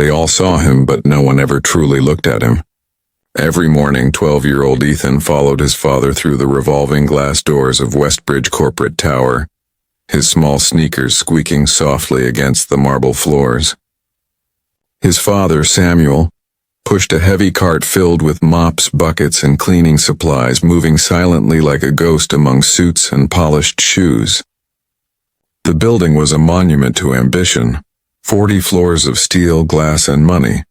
They all saw him, but no one ever truly looked at him. Every morning, 12-year-old Ethan followed his father through the revolving glass doors of Westbridge Corporate Tower, his small sneakers squeaking softly against the marble floors. His father, Samuel, pushed a heavy cart filled with mops, buckets, and cleaning supplies, moving silently like a ghost among suits and polished shoes. The building was a monument to ambition, 40 floors of steel, glass, and money.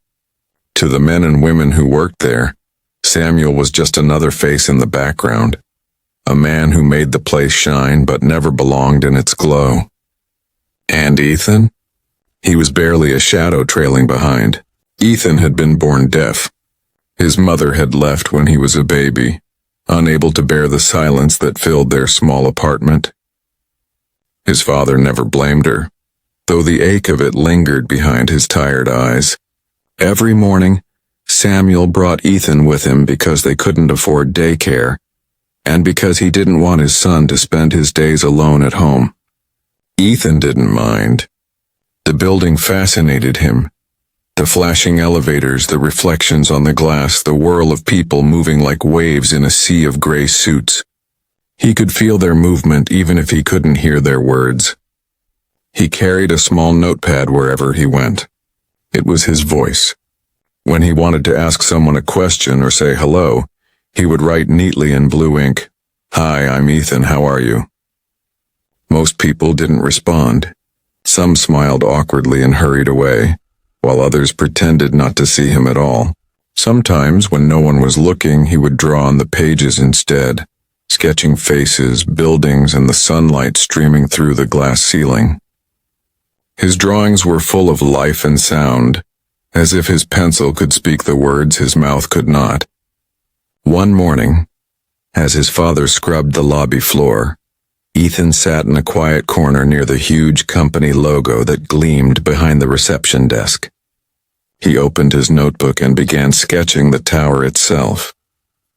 To the men and women who worked there, Samuel was just another face in the background, a man who made the place shine but never belonged in its glow. And Ethan? He was barely a shadow trailing behind. Ethan had been born deaf. His mother had left when he was a baby, unable to bear the silence that filled their small apartment. His father never blamed her, though the ache of it lingered behind his tired eyes. Every morning, Samuel brought Ethan with him because they couldn't afford daycare, and because he didn't want his son to spend his days alone at home. Ethan didn't mind. The building fascinated him. The flashing elevators, the reflections on the glass, the whirl of people moving like waves in a sea of gray suits. He could feel their movement even if he couldn't hear their words. He carried a small notepad wherever he went. It was his voice. When he wanted to ask someone a question or say hello, he would write neatly in blue ink, "Hi, I'm Ethan, how are you?" Most people didn't respond. Some smiled awkwardly and hurried away, while others pretended not to see him at all. Sometimes, when no one was looking, he would draw on the pages instead, sketching faces, buildings, and the sunlight streaming through the glass ceiling. His drawings were full of life and sound, as if his pencil could speak the words his mouth could not. One morning, as his father scrubbed the lobby floor, Ethan sat in a quiet corner near the huge company logo that gleamed behind the reception desk. He opened his notebook and began sketching the tower itself.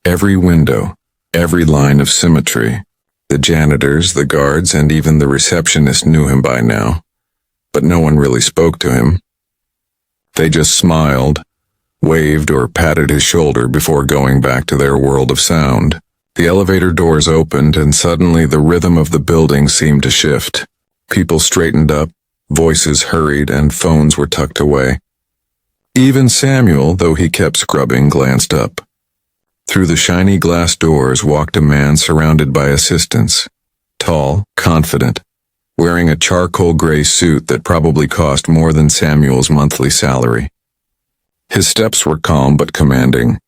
Every window, every line of symmetry. The janitors, the guards, and even the receptionist knew him by now, but no one really spoke to him. They just smiled, waved, or patted his shoulder before going back to their world of sound. The elevator doors opened, and suddenly the rhythm of the building seemed to shift. People straightened up, voices hurried, and phones were tucked away. Even Samuel, though he kept scrubbing, glanced up. Through the shiny glass doors walked a man surrounded by assistants, tall, confident, wearing a charcoal gray suit that probably cost more than Samuel's monthly salary. His steps were calm but commanding,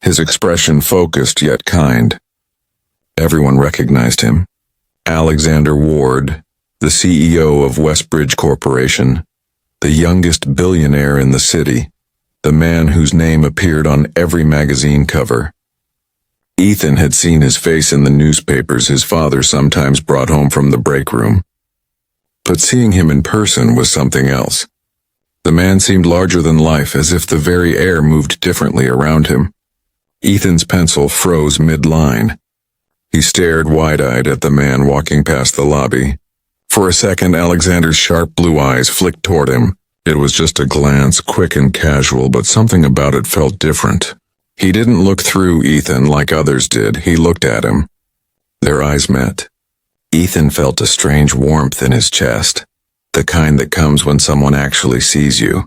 his expression focused yet kind. Everyone recognized him. Alexander Ward, the CEO of Westbridge Corporation, the youngest billionaire in the city, the man whose name appeared on every magazine cover. Ethan had seen his face in the newspapers his father sometimes brought home from the break room. But seeing him in person was something else. The man seemed larger than life, as if the very air moved differently around him. Ethan's pencil froze mid-line. He stared wide-eyed at the man walking past the lobby. For a second, Alexander's sharp blue eyes flicked toward him. It was just a glance, quick and casual, but something about it felt different. He didn't look through Ethan like others did. He looked at him. Their eyes met. Ethan felt a strange warmth in his chest, the kind that comes when someone actually sees you.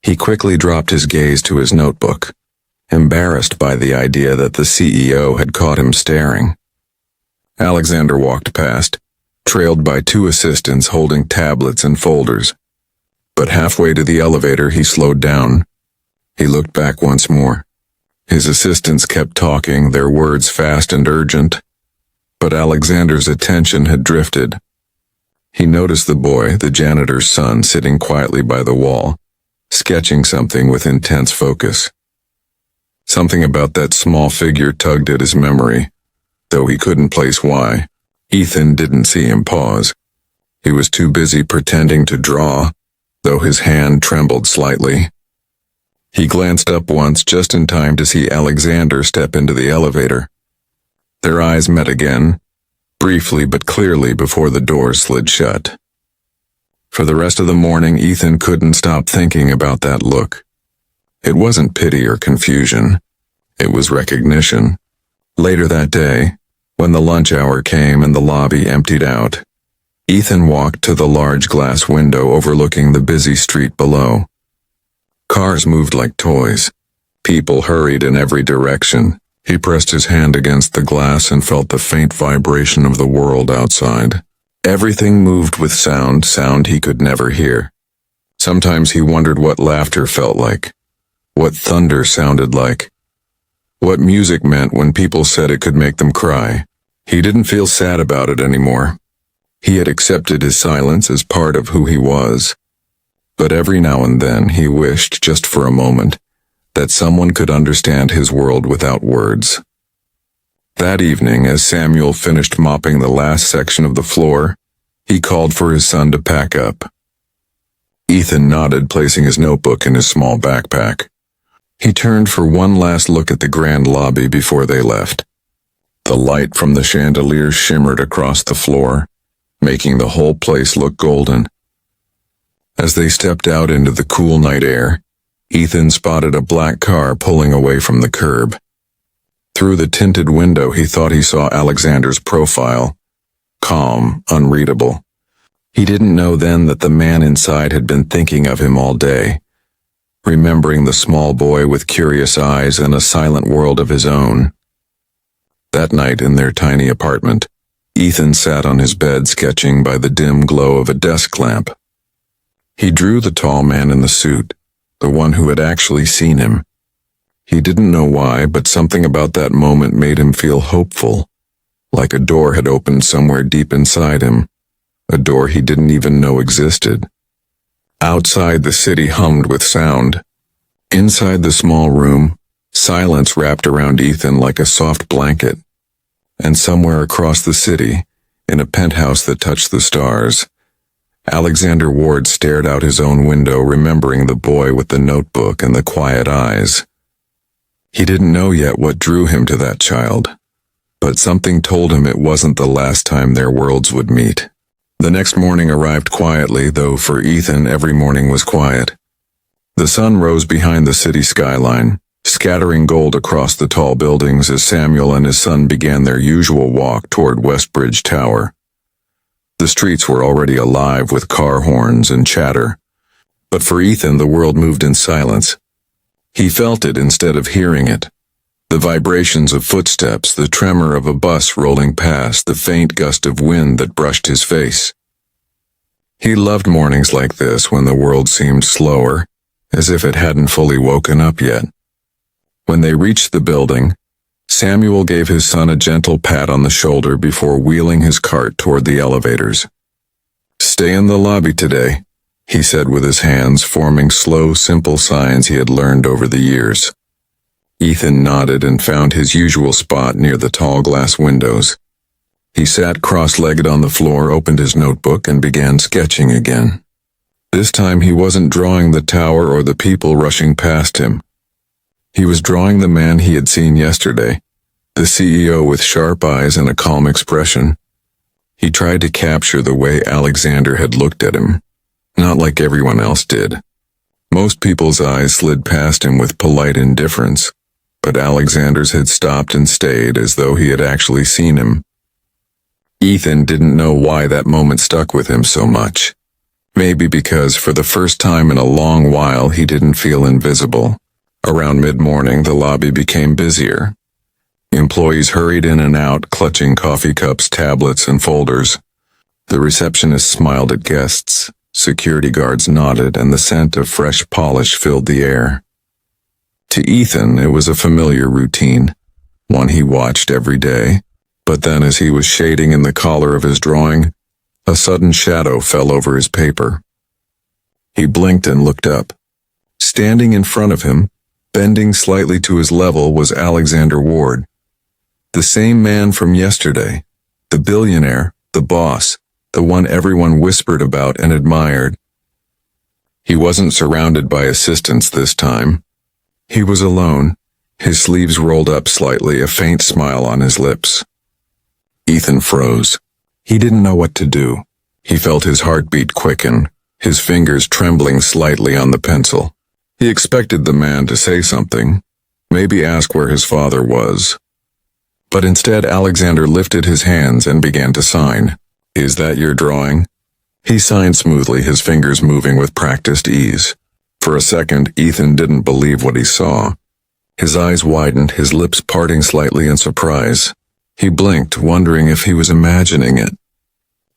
He quickly dropped his gaze to his notebook, embarrassed by the idea that the CEO had caught him staring. Alexander walked past, trailed by two assistants holding tablets and folders. But halfway to the elevator, he slowed down. He looked back once more. His assistants kept talking, their words fast and urgent. But Alexander's attention had drifted. He noticed the boy, the janitor's son, sitting quietly by the wall, sketching something with intense focus. Something about that small figure tugged at his memory, though he couldn't place why. Ethan didn't see him pause. He was too busy pretending to draw, though his hand trembled slightly. He glanced up once just in time to see Alexander step into the elevator. Their eyes met again, briefly but clearly before the door slid shut. For the rest of the morning, Ethan couldn't stop thinking about that look. It wasn't pity or confusion. It was recognition. Later that day, when the lunch hour came and the lobby emptied out, Ethan walked to the large glass window overlooking the busy street below. Cars moved like toys. People hurried in every direction. He pressed his hand against the glass and felt the faint vibration of the world outside. Everything moved with sound he could never hear. Sometimes he wondered what laughter felt like, what thunder sounded like, what music meant when people said it could make them cry. He didn't feel sad about it anymore. He had accepted his silence as part of who he was. But every now and then he wished, just for a moment, that someone could understand his world without words. That evening, as Samuel finished mopping the last section of the floor, he called for his son to pack up. Ethan nodded, placing his notebook in his small backpack. He turned for one last look at the grand lobby before they left. The light from the chandeliers shimmered across the floor, making the whole place look golden. As they stepped out into the cool night air, Ethan spotted a black car pulling away from the curb. Through the tinted window, he thought he saw Alexander's profile, calm, unreadable. He didn't know then that the man inside had been thinking of him all day, remembering the small boy with curious eyes and a silent world of his own. That night in their tiny apartment, Ethan sat on his bed sketching by the dim glow of a desk lamp. He drew the tall man in the suit, the one who had actually seen him. He didn't know why, but something about that moment made him feel hopeful, like a door had opened somewhere deep inside him, a door he didn't even know existed. Outside, the city hummed with sound. Inside the small room, silence wrapped around Ethan like a soft blanket. And somewhere across the city, in a penthouse that touched the stars, Alexander Ward stared out his own window, remembering the boy with the notebook and the quiet eyes. He didn't know yet what drew him to that child, but something told him it wasn't the last time their worlds would meet. The next morning arrived quietly, though for Ethan every morning was quiet. The sun rose behind the city skyline, scattering gold across the tall buildings as Samuel and his son began their usual walk toward Westbridge Tower. The streets were already alive with car horns and chatter, but for Ethan the world moved in silence. He felt it instead of hearing it. The vibrations of footsteps, the tremor of a bus rolling past, the faint gust of wind that brushed his face. He loved mornings like this when the world seemed slower, as if it hadn't fully woken up yet. When they reached the building, Samuel gave his son a gentle pat on the shoulder before wheeling his cart toward the elevators. "Stay in the lobby today," he said with his hands forming slow, simple signs he had learned over the years. Ethan nodded and found his usual spot near the tall glass windows. He sat cross-legged on the floor, opened his notebook, and began sketching again. This time he wasn't drawing the tower or the people rushing past him. He was drawing the man he had seen yesterday, the CEO with sharp eyes and a calm expression. He tried to capture the way Alexander had looked at him, not like everyone else did. Most people's eyes slid past him with polite indifference, but Alexander's had stopped and stayed as though he had actually seen him. Ethan didn't know why that moment stuck with him so much. Maybe because for the first time in a long while he didn't feel invisible. Around mid-morning, the lobby became busier. Employees hurried in and out, clutching coffee cups, tablets, and folders. The receptionist smiled at guests, security guards nodded, and the scent of fresh polish filled the air. To Ethan, it was a familiar routine, one he watched every day. But then as he was shading in the collar of his drawing, a sudden shadow fell over his paper. He blinked and looked up. Standing in front of him, bending slightly to his level, was Alexander Ward. The same man from yesterday, the billionaire, the boss, the one everyone whispered about and admired. He wasn't surrounded by assistants this time. He was alone, his sleeves rolled up slightly, a faint smile on his lips. Ethan froze. He didn't know what to do. He felt his heartbeat quicken, his fingers trembling slightly on the pencil. He expected the man to say something, maybe ask where his father was. But instead Alexander lifted his hands and began to sign. "Is that your drawing?" He signed smoothly, his fingers moving with practiced ease. For a second, Ethan didn't believe what he saw. His eyes widened, his lips parting slightly in surprise. He blinked, wondering if he was imagining it.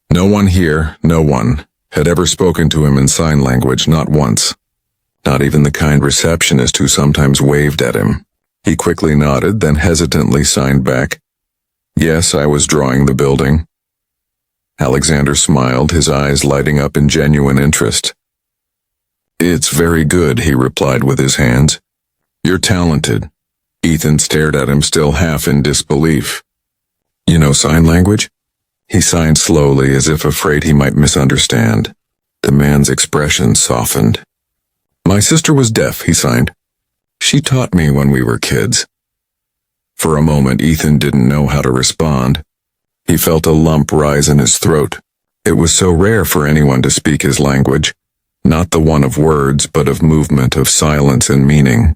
No one here, no one, had ever spoken to him in sign language, not once. Not even the kind receptionist who sometimes waved at him. He quickly nodded, then hesitantly signed back. "Yes, I was drawing the building." Alexander smiled, his eyes lighting up in genuine interest. "It's very good," he replied with his hands. "You're talented." Ethan stared at him, still half in disbelief. "You know sign language?" He signed slowly, as if afraid he might misunderstand. The man's expression softened. "My sister was deaf," he signed. "She taught me when we were kids." For a moment, Ethan didn't know how to respond. He felt a lump rise in his throat. It was so rare for anyone to speak his language, not the one of words, but of movement, of silence and meaning.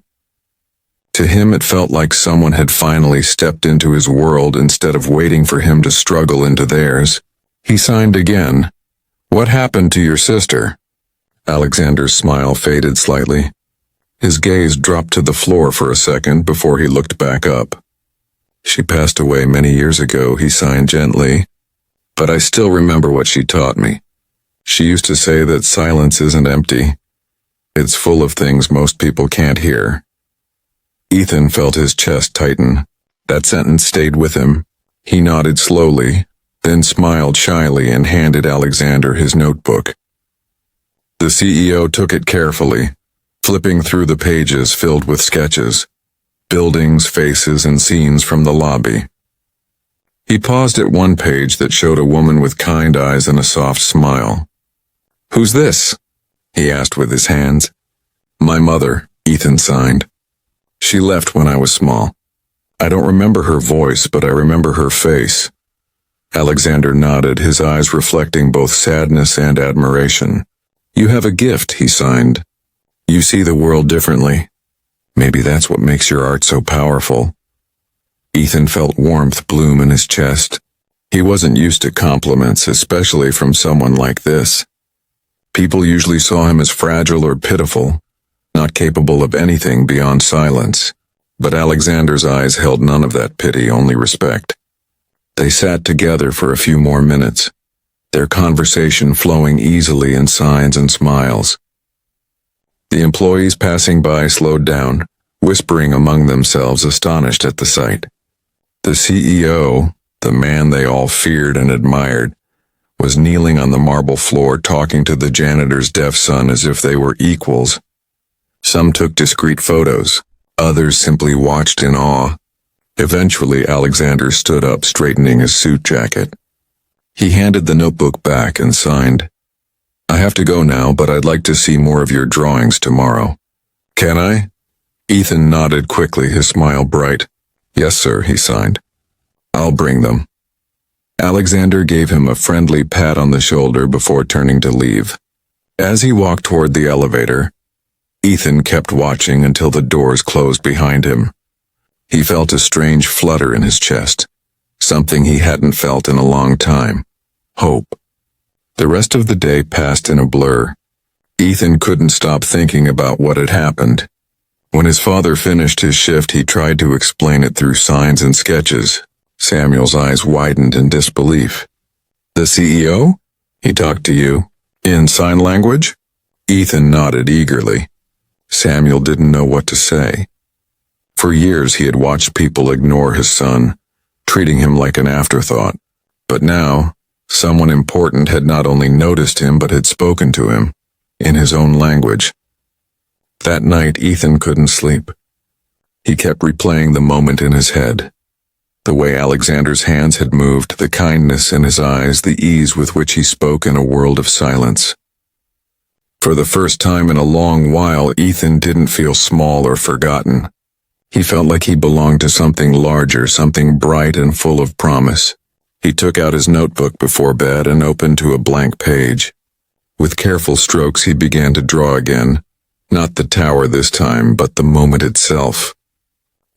To him, it felt like someone had finally stepped into his world instead of waiting for him to struggle into theirs. He signed again. "What happened to your sister?" Alexander's smile faded slightly. His gaze dropped to the floor for a second before he looked back up. "She passed away many years ago," he signed gently. "But I still remember what she taught me. She used to say that silence isn't empty. It's full of things most people can't hear." Ethan felt his chest tighten. That sentence stayed with him. He nodded slowly, then smiled shyly and handed Alexander his notebook. The CEO took it carefully, flipping through the pages filled with sketches, buildings, faces, and scenes from the lobby. He paused at one page that showed a woman with kind eyes and a soft smile. "Who's this?" he asked with his hands. "My mother," Ethan signed. "She left when I was small. I don't remember her voice, but I remember her face." Alexander nodded, his eyes reflecting both sadness and admiration. "You have a gift," he signed. "You see the world differently. Maybe that's what makes your art so powerful." Ethan felt warmth bloom in his chest. He wasn't used to compliments, especially from someone like this. People usually saw him as fragile or pitiful, not capable of anything beyond silence. But Alexander's eyes held none of that pity, only respect. They sat together for a few more minutes, their conversation flowing easily in signs and smiles. The employees passing by slowed down, whispering among themselves, astonished at the sight. The CEO, the man they all feared and admired, was kneeling on the marble floor talking to the janitor's deaf son as if they were equals. Some took discreet photos, others simply watched in awe. Eventually, Alexander stood up, straightening his suit jacket. He handed the notebook back and signed. "I have to go now, but I'd like to see more of your drawings tomorrow." "Can I?" Ethan nodded quickly, his smile bright. "Yes, sir," he signed. "I'll bring them." Alexander gave him a friendly pat on the shoulder before turning to leave. As he walked toward the elevator, Ethan kept watching until the doors closed behind him. He felt a strange flutter in his chest, something he hadn't felt in a long time. Hope. The rest of the day passed in a blur. Ethan couldn't stop thinking about what had happened. When his father finished his shift, he tried to explain it through signs and sketches. Samuel's eyes widened in disbelief. "The CEO? He talked to you? In sign language?" Ethan nodded eagerly. Samuel didn't know what to say. For years he had watched people ignore his son, treating him like an afterthought. But now, someone important had not only noticed him but had spoken to him, in his own language. That night, Ethan couldn't sleep. He kept replaying the moment in his head. The way Alexander's hands had moved, the kindness in his eyes, the ease with which he spoke in a world of silence. For the first time in a long while, Ethan didn't feel small or forgotten. He felt like he belonged to something larger, something bright and full of promise. He took out his notebook before bed and opened to a blank page. With careful strokes he began to draw again, not the tower this time, but the moment itself.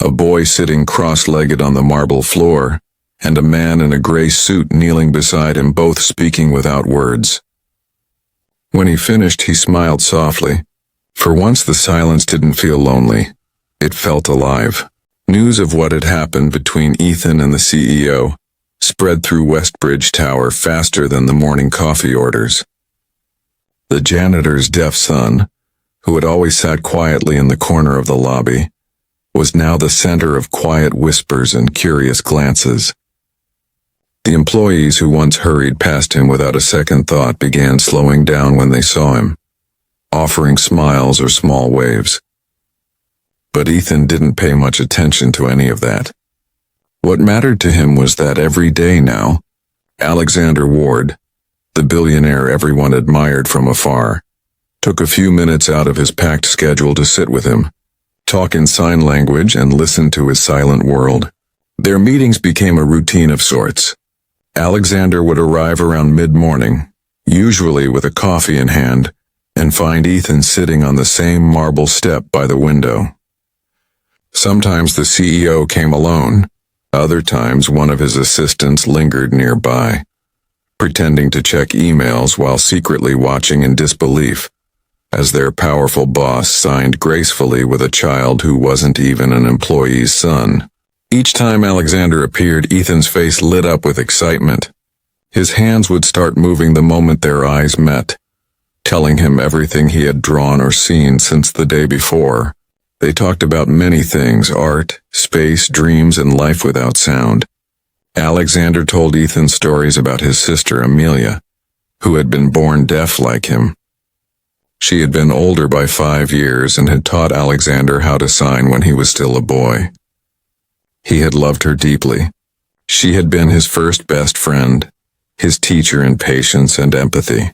A boy sitting cross-legged on the marble floor, and a man in a gray suit kneeling beside him, both speaking without words. When he finished, he smiled softly. For once the silence didn't feel lonely. It felt alive. News of what had happened between Ethan and the CEO spread through Westbridge Tower faster than the morning coffee orders. The janitor's deaf son, who had always sat quietly in the corner of the lobby, was now the center of quiet whispers and curious glances. The employees who once hurried past him without a second thought began slowing down when they saw him, offering smiles or small waves. But Ethan didn't pay much attention to any of that. What mattered to him was that every day now, Alexander Ward, the billionaire everyone admired from afar, took a few minutes out of his packed schedule to sit with him, talk in sign language, and listen to his silent world. Their meetings became a routine of sorts. Alexander would arrive around mid-morning, usually with a coffee in hand, and find Ethan sitting on the same marble step by the window. Sometimes the CEO came alone. Other times one of his assistants lingered nearby, pretending to check emails while secretly watching in disbelief, as their powerful boss signed gracefully with a child who wasn't even an employee's son. Each time Alexander appeared, Ethan's face lit up with excitement. His hands would start moving the moment their eyes met, telling him everything he had drawn or seen since the day before. They talked about many things: art, space, dreams, and life without sound. Alexander told Ethan stories about his sister Amelia, who had been born deaf like him. She had been older by 5 years and had taught Alexander how to sign when he was still a boy. He had loved her deeply. She had been his first best friend, his teacher in patience and empathy.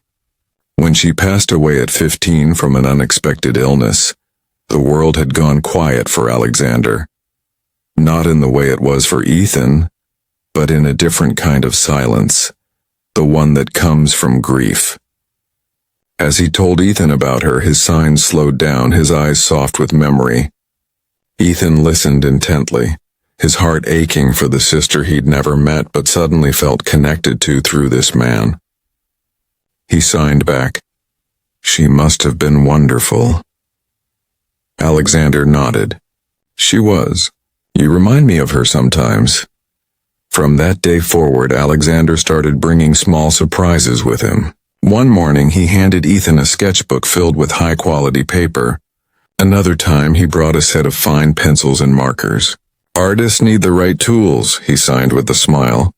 When she passed away at 15 from an unexpected illness, the world had gone quiet for Alexander. Not in the way it was for Ethan, but in a different kind of silence, the one that comes from grief. As he told Ethan about her, his signs slowed down, his eyes soft with memory. Ethan listened intently, his heart aching for the sister he'd never met but suddenly felt connected to through this man. He signed back, "She must have been wonderful." Alexander nodded. "She was. You remind me of her sometimes." From that day forward, Alexander started bringing small surprises with him. One morning he handed Ethan a sketchbook filled with high-quality paper. Another time he brought a set of fine pencils and markers. "Artists need the right tools," he signed with a smile.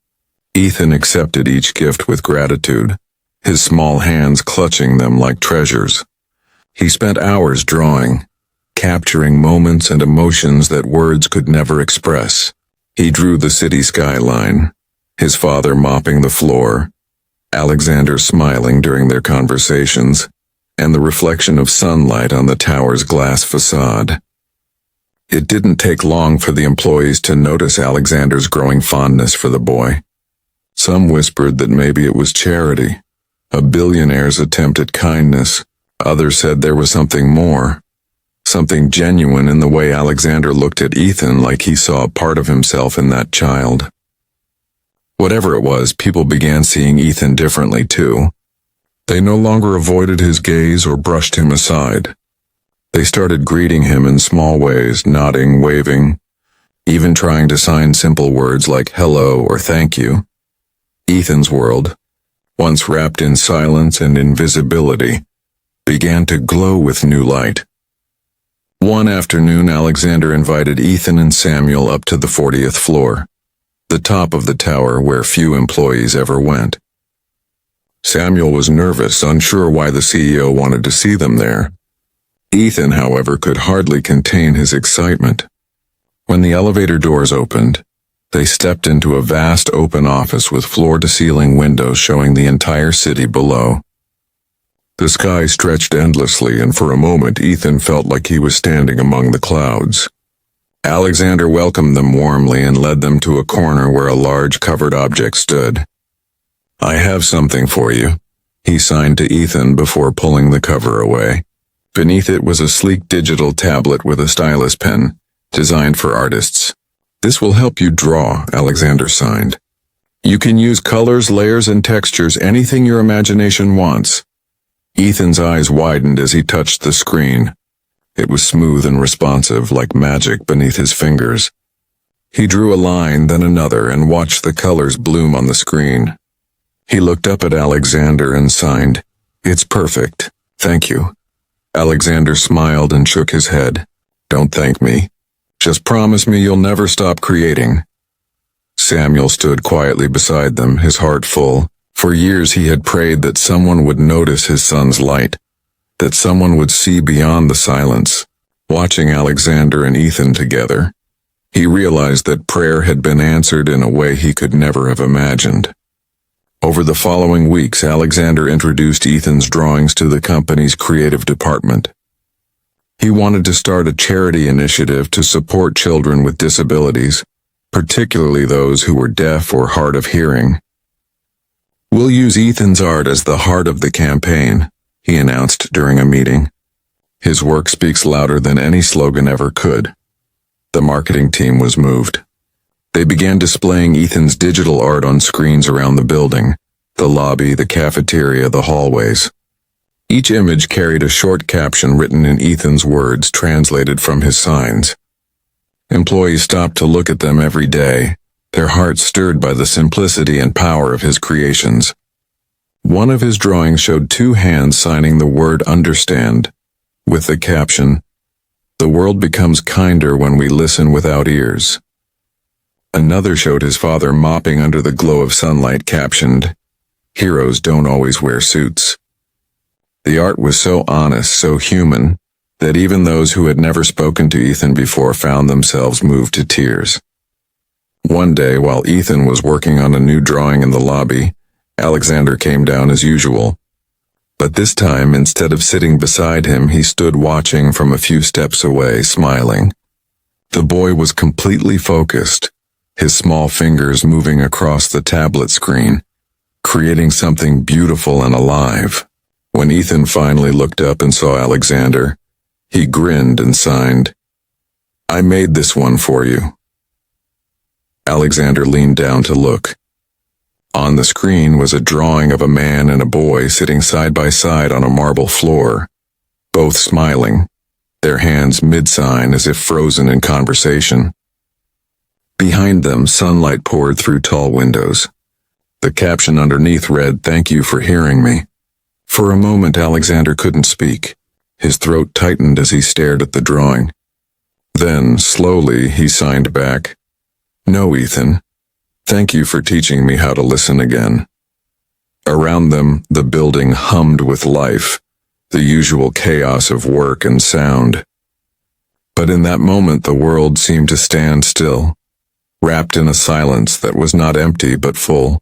Ethan accepted each gift with gratitude, his small hands clutching them like treasures. He spent hours drawing, capturing moments and emotions that words could never express. He drew the city skyline, his father mopping the floor, Alexander smiling during their conversations, and the reflection of sunlight on the tower's glass facade. It didn't take long for the employees to notice Alexander's growing fondness for the boy. Some whispered that maybe it was charity, a billionaire's attempt at kindness. Others said there was something more, something genuine in the way Alexander looked at Ethan, like he saw a part of himself in that child. Whatever it was, people began seeing Ethan differently too. They no longer avoided his gaze or brushed him aside. They started greeting him in small ways, nodding, waving, even trying to sign simple words like hello or thank you. Ethan's world, once wrapped in silence and invisibility, began to glow with new light. One afternoon, Alexander invited Ethan and Samuel up to the 40th floor, the top of the tower where few employees ever went. Samuel was nervous, unsure why the CEO wanted to see them there. Ethan, however, could hardly contain his excitement. When the elevator doors opened, they stepped into a vast open office with floor-to-ceiling windows showing the entire city below. The sky stretched endlessly, and for a moment Ethan felt like he was standing among the clouds. Alexander welcomed them warmly and led them to a corner where a large covered object stood. "I have something for you," He signed to Ethan before pulling the cover away. Beneath it was a sleek digital tablet with a stylus pen, designed for artists. "This will help you draw," Alexander signed. "You can use colors, layers, and textures, anything your imagination wants." Ethan's eyes widened as he touched the screen. It was smooth and responsive, like magic beneath his fingers. He drew a line, then another, and watched the colors bloom on the screen. He looked up at Alexander and signed, "It's perfect. Thank you." Alexander smiled and shook his head. "Don't thank me. Just promise me you'll never stop creating." Samuel stood quietly beside them, his heart full. For years he had prayed that someone would notice his son's light, that someone would see beyond the silence. Watching Alexander and Ethan together, he realized that prayer had been answered in a way he could never have imagined. Over the following weeks, Alexander introduced Ethan's drawings to the company's creative department. He wanted to start a charity initiative to support children with disabilities, particularly those who were deaf or hard of hearing. "We'll use Ethan's art as the heart of the campaign," he announced during a meeting. "His work speaks louder than any slogan ever could." The marketing team was moved. They began displaying Ethan's digital art on screens around the building, the lobby, the cafeteria, the hallways. Each image carried a short caption written in Ethan's words, translated from his signs. Employees stopped to look at them every day, their hearts stirred by the simplicity and power of his creations. One of his drawings showed two hands signing the word "understand," with the caption, "The world becomes kinder when we listen without ears." Another showed his father mopping under the glow of sunlight, captioned, "Heroes don't always wear suits." The art was so honest, so human, that even those who had never spoken to Ethan before found themselves moved to tears. One day, while Ethan was working on a new drawing in the lobby, Alexander came down as usual. But this time, instead of sitting beside him, he stood watching from a few steps away, smiling. The boy was completely focused, his small fingers moving across the tablet screen, creating something beautiful and alive. When Ethan finally looked up and saw Alexander, he grinned and signed, "I made this one for you." Alexander leaned down to look. On the screen was a drawing of a man and a boy sitting side by side on a marble floor, both smiling, their hands mid-sign as if frozen in conversation. Behind them, sunlight poured through tall windows. The caption underneath read, "Thank you for hearing me." For a moment, Alexander couldn't speak. His throat tightened as he stared at the drawing. Then, slowly, he signed back, "No, Ethan. Thank you for teaching me how to listen again." Around them, the building hummed with life, the usual chaos of work and sound. But in that moment, the world seemed to stand still, wrapped in a silence that was not empty but full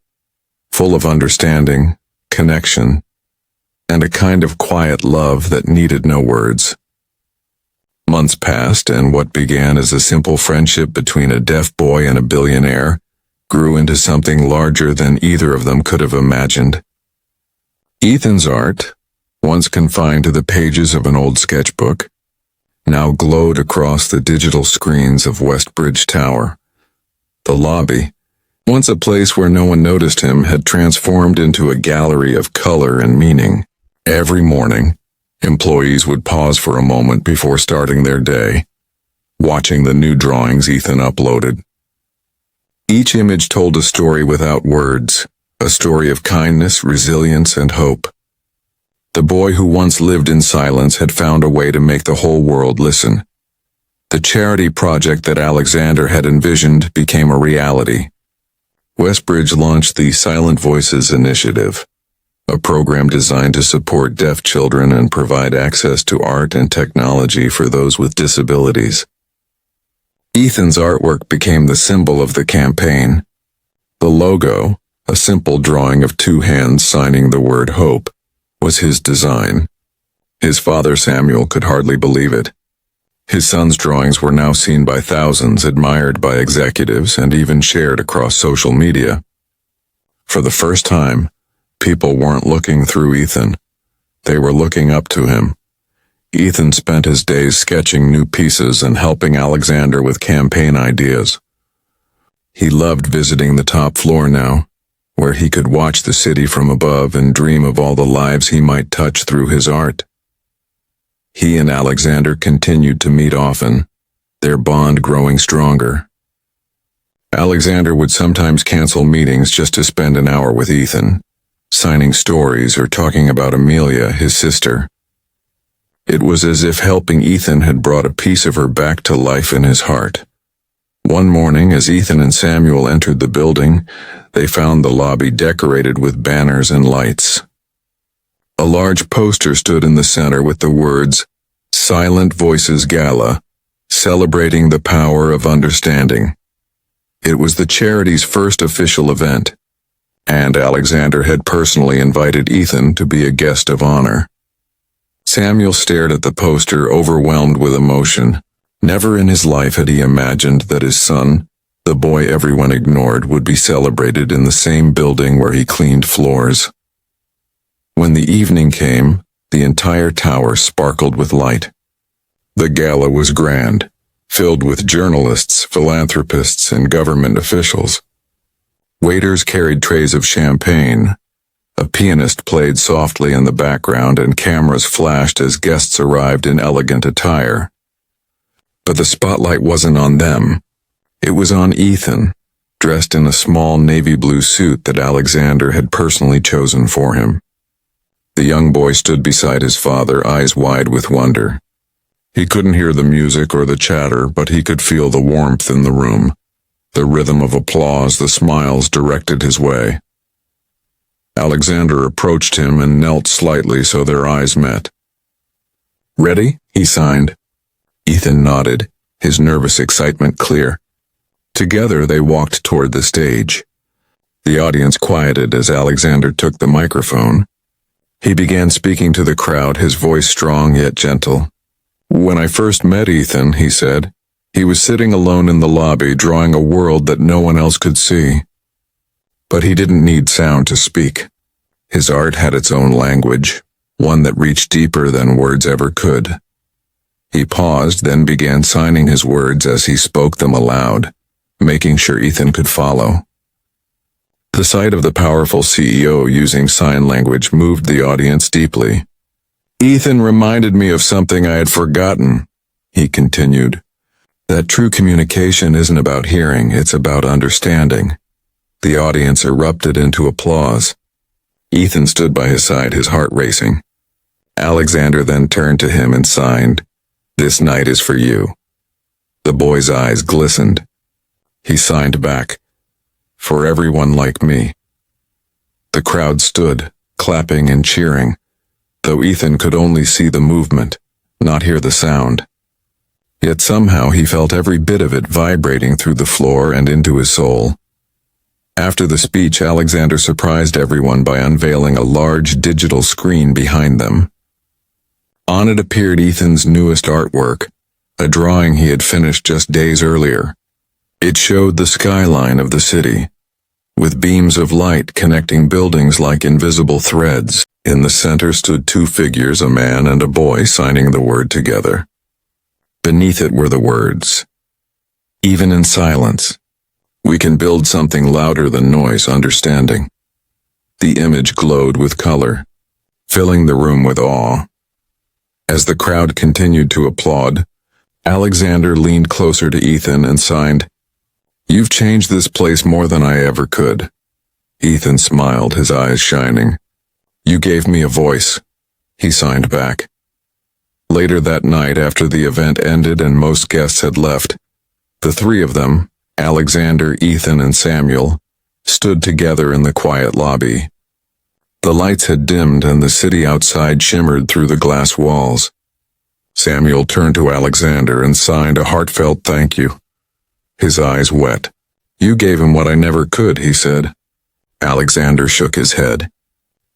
of understanding, connection, and a kind of quiet love that needed no words. Months passed, and what began as a simple friendship between a deaf boy and a billionaire grew into something larger than either of them could have imagined. Ethan's art, once confined to the pages of an old sketchbook, now glowed across the digital screens of Westbridge Tower. The lobby, once a place where no one noticed him, had transformed into a gallery of color and meaning. Every morning, employees would pause for a moment before starting their day, watching the new drawings Ethan uploaded. Each image told a story without words, a story of kindness, resilience, and hope. The boy who once lived in silence had found a way to make the whole world listen. The charity project that Alexander had envisioned became a reality. Westbridge launched the Silent Voices Initiative, a program designed to support deaf children and provide access to art and technology for those with disabilities. Ethan's artwork became the symbol of the campaign. The logo, a simple drawing of two hands signing the word hope, was his design. His father Samuel could hardly believe it. His son's drawings were now seen by thousands, admired by executives, and even shared across social media. For the first time, people weren't looking through Ethan. They were looking up to him. Ethan spent his days sketching new pieces and helping Alexander with campaign ideas. He loved visiting the top floor now, where he could watch the city from above and dream of all the lives he might touch through his art. He and Alexander continued to meet often, their bond growing stronger. Alexander would sometimes cancel meetings just to spend an hour with Ethan, signing stories or talking about Amelia, his sister. It was as if helping Ethan had brought a piece of her back to life in his heart. One morning, as Ethan and Samuel entered the building, they found the lobby decorated with banners and lights. A large poster stood in the center with the words, "Silent Voices Gala, celebrating the power of understanding." It was the charity's first official event, and Alexander had personally invited Ethan to be a guest of honor. Samuel stared at the poster, overwhelmed with emotion. Never in his life had he imagined that his son, the boy everyone ignored, would be celebrated in the same building where he cleaned floors. When the evening came, the entire tower sparkled with light. The gala was grand, filled with journalists, philanthropists, and government officials. Waiters carried trays of champagne. A pianist played softly in the background, and cameras flashed as guests arrived in elegant attire. But the spotlight wasn't on them. It was on Ethan, dressed in a small navy blue suit that Alexander had personally chosen for him. The young boy stood beside his father, eyes wide with wonder. He couldn't hear the music or the chatter, but he could feel the warmth in the room, the rhythm of applause, the smiles directed his way. Alexander approached him and knelt slightly so their eyes met. "Ready?" he signed. Ethan nodded, his nervous excitement clear. Together they walked toward the stage. The audience quieted as Alexander took the microphone. He began speaking to the crowd, his voice strong yet gentle. "When I first met Ethan," he said, "he was sitting alone in the lobby, drawing a world that no one else could see. But he didn't need sound to speak. His art had its own language, one that reached deeper than words ever could." He paused, then began signing his words as he spoke them aloud, making sure Ethan could follow. The sight of the powerful CEO using sign language moved the audience deeply. "Ethan reminded me of something I had forgotten," he continued. "That true communication isn't about hearing, it's about understanding." The audience erupted into applause. Ethan stood by his side, his heart racing. Alexander then turned to him and signed, "This night is for you." The boy's eyes glistened. He signed back, "For everyone like me." The crowd stood, clapping and cheering, though Ethan could only see the movement, not hear the sound. Yet somehow he felt every bit of it vibrating through the floor and into his soul. After the speech, Alexander surprised everyone by unveiling a large digital screen behind them. On it appeared Ethan's newest artwork, a drawing he had finished just days earlier. It showed the skyline of the city, with beams of light connecting buildings like invisible threads. In the center stood two figures, a man and a boy, signing the word together. Beneath it were the words, "Even in silence, we can build something louder than noise, understanding." The image glowed with color, filling the room with awe. As the crowd continued to applaud, Alexander leaned closer to Ethan and signed, "You've changed this place more than I ever could." Ethan smiled, his eyes shining. "You gave me a voice," he signed back. Later that night, after the event ended and most guests had left, the three of them, Alexander, Ethan, and Samuel, stood together in the quiet lobby. The lights had dimmed and the city outside shimmered through the glass walls. Samuel turned to Alexander and signed a heartfelt thank you. His eyes wet. "You gave him what I never could," he said. Alexander shook his head.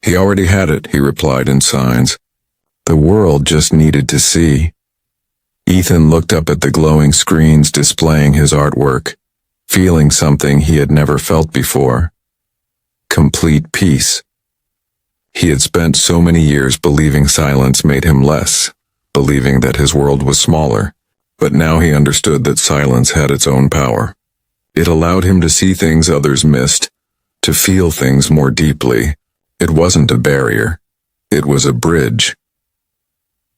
"He already had it," he replied in signs. "The world just needed to see." Ethan looked up at the glowing screens displaying his artwork, feeling something he had never felt before. Complete peace. He had spent so many years believing silence made him less, believing that his world was smaller, but now he understood that silence had its own power. It allowed him to see things others missed, to feel things more deeply. It wasn't a barrier. It was a bridge.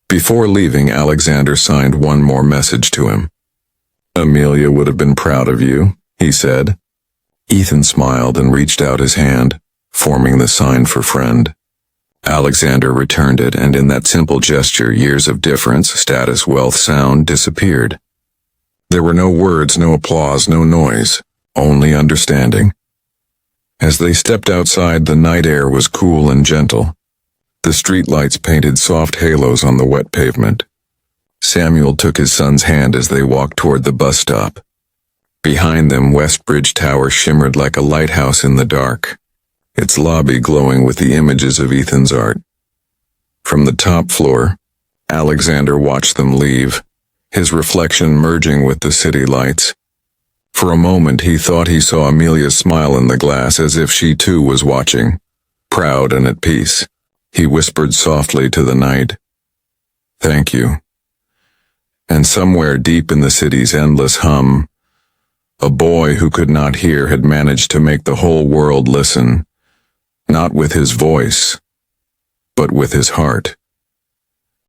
Before leaving, Alexander signed one more message to him. "Amelia would have been proud of you," he said. Ethan smiled and reached out his hand, forming the sign for friend. Alexander returned it, and in that simple gesture, years of difference, status, wealth, sound disappeared. There were no words, no applause, no noise, only understanding. As they stepped outside, the night air was cool and gentle. The streetlights painted soft halos on the wet pavement. Samuel took his son's hand as they walked toward the bus stop. Behind them, Westbridge Tower shimmered like a lighthouse in the dark, its lobby glowing with the images of Ethan's art. From the top floor, Alexander watched them leave, his reflection merging with the city lights. For a moment he thought he saw Amelia smile in the glass as if she too was watching, proud and at peace. He whispered softly to the night, "Thank you." And somewhere deep in the city's endless hum, a boy who could not hear had managed to make the whole world listen, not with his voice, but with his heart.